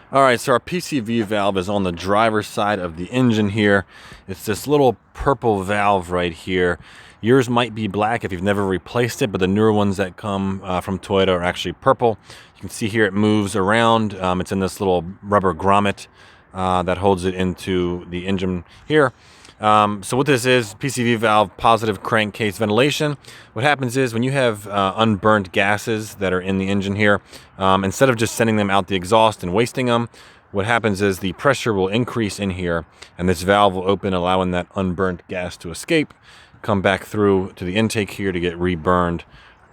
Alright, so our PCV valve is on the driver's side of the engine here. It's this little purple valve right here. Yours might be black if you've never replaced it, but the newer ones that come from Toyota are actually purple. You can see here it moves around. It's in this little rubber grommet that holds it into the engine here. So what this is, PCV valve, positive crankcase ventilation. What happens is when you have unburnt gases that are in the engine here, instead of just sending them out the exhaust and wasting them, what happens is the pressure will increase in here, and this valve will open, allowing that unburnt gas to escape, come back through to the intake here to get reburned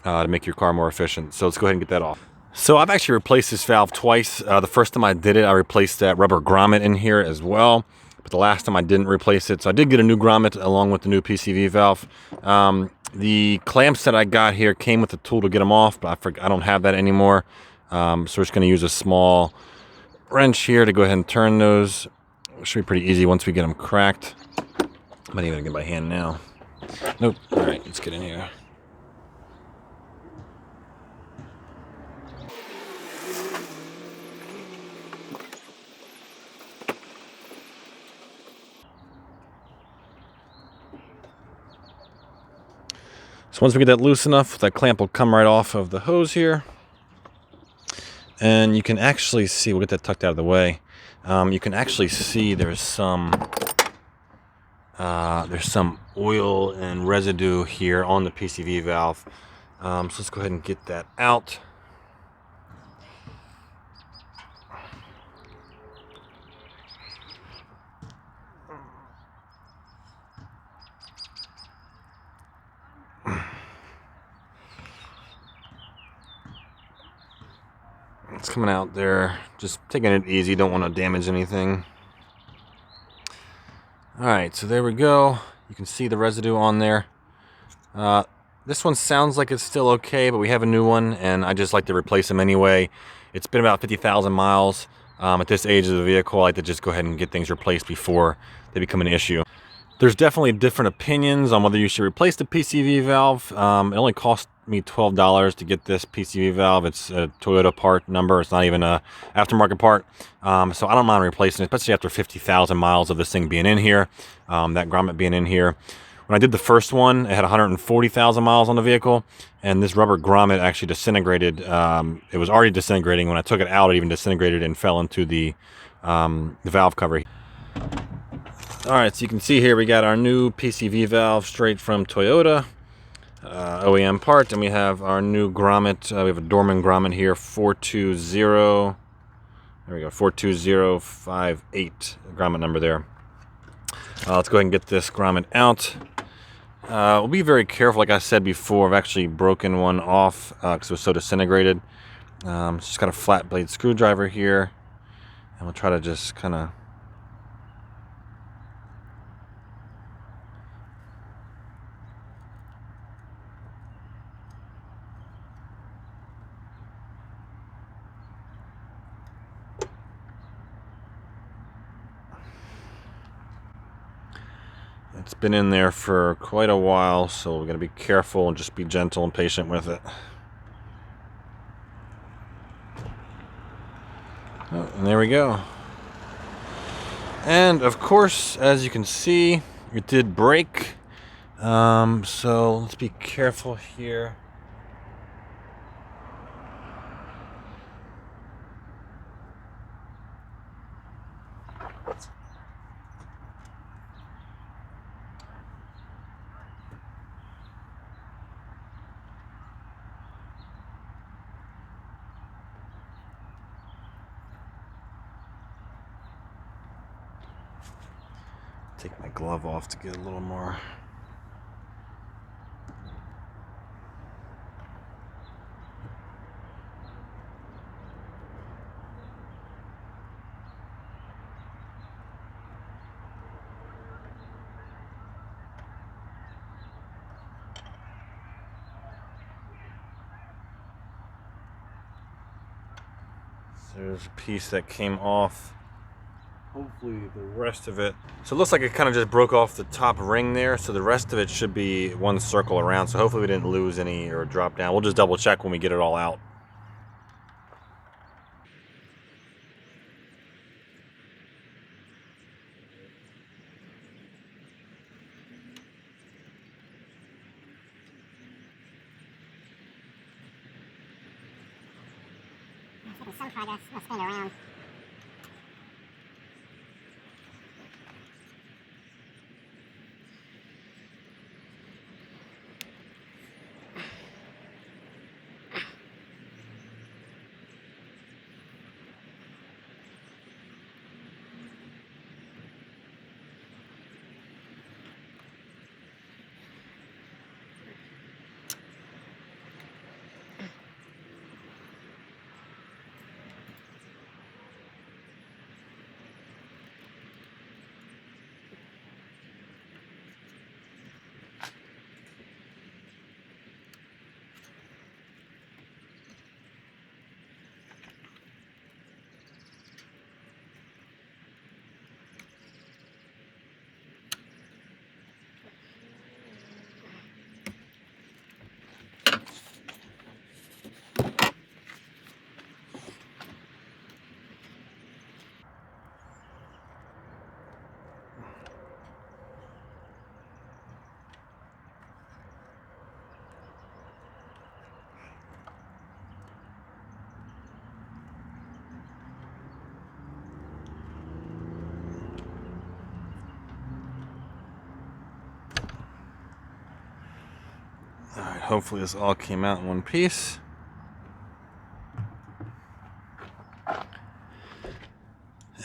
to make your car more efficient. So let's go ahead and get that off. So I've actually replaced this valve twice. The first time I did it, I replaced that rubber grommet in here as well. But the last time I didn't replace it. So I did get a new grommet along with the new PCV valve. The clamps that I got here came with the tool to get them off, but I don't have that anymore. So we're just going to use a small wrench here to go ahead and turn those. It should be pretty easy once we get them cracked. I'm not even going to get my hand now. Nope. All right, let's get in here. So once we get that loose enough, that clamp will come right off of the hose here. And you can actually see, we'll get that tucked out of the way. You can actually see there's some oil and residue here on the PCV valve. So let's go ahead and get that out. It's coming out there, just taking it easy, don't want to damage anything. Alright, so there we go. You can see the residue on there. This one sounds like it's still okay, but we have a new one, and I just like to replace them anyway. It's been about 50,000 miles. At this age of the vehicle, I like to just go ahead and get things replaced before they become an issue. There's definitely different opinions on whether you should replace the PCV valve. It only cost me $12 to get this PCV valve. It's a Toyota part number. It's not even a aftermarket part. So I don't mind replacing it, especially after 50,000 miles of this thing being in here, that grommet being in here. When I did the first one, it had 140,000 miles on the vehicle, and this rubber grommet actually disintegrated. It was already disintegrating. When I took it out, it even disintegrated and fell into the valve cover. Alright, so you can see here we got our new PCV valve straight from Toyota, OEM part, and we have our new grommet. We have a Dorman Grommet here, 420, there we go, 42058, grommet number there. Let's go ahead and get this grommet out. We'll be very careful, like I said before. I've actually broken one off because it was so disintegrated. Just got a flat blade screwdriver here, and we'll try to just kind of it's been in there for quite a while, so we're going to be careful and just be gentle and patient with it. Oh, and there we go. And of course, as you can see, it did break. So let's be careful here. Take my glove off to get a little more. So there's a piece that came off. Hopefully the rest of it. So it looks like it kind of just broke off the top ring there. So the rest of it should be one circle around. So hopefully we didn't lose any or drop down. We'll just double check when we get it all out. some progress. I'll spin it around. Alright, hopefully this all came out in one piece.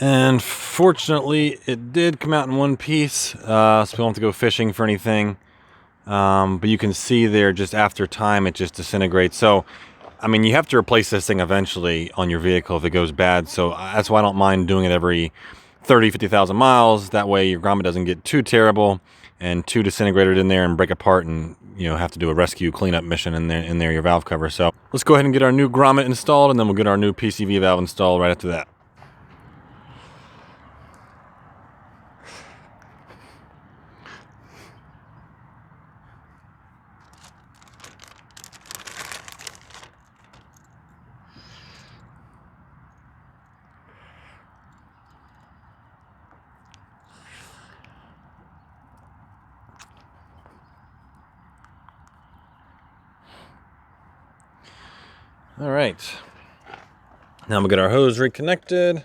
And fortunately, it did come out in one piece, so we don't have to go fishing for anything. But you can see there, just after time, it just disintegrates. So, I mean, you have to replace this thing eventually on your vehicle if it goes bad. So that's why I don't mind doing it every 30, 50,000 miles. That way your grommet doesn't get too terrible and too disintegrated in there and break apart and, you know, have to do a rescue cleanup mission in there, your valve cover. So let's go ahead and get our new grommet installed, and then we'll get our new PCV valve installed right after that. All right, now we'll get our hose reconnected.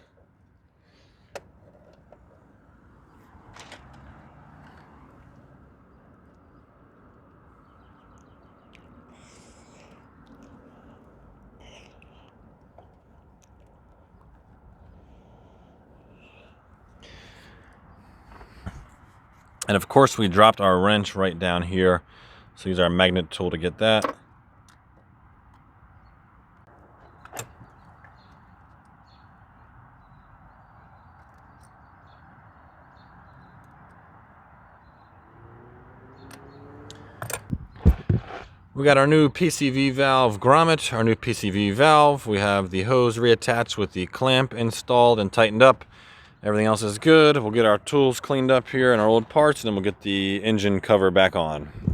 And of course we dropped our wrench right down here, so use our magnet tool to get that. We got our new PCV valve grommet, our new PCV valve. We have the hose reattached with the clamp installed and tightened up. Everything else is good. We'll get our tools cleaned up here and our old parts, and then we'll get the engine cover back on.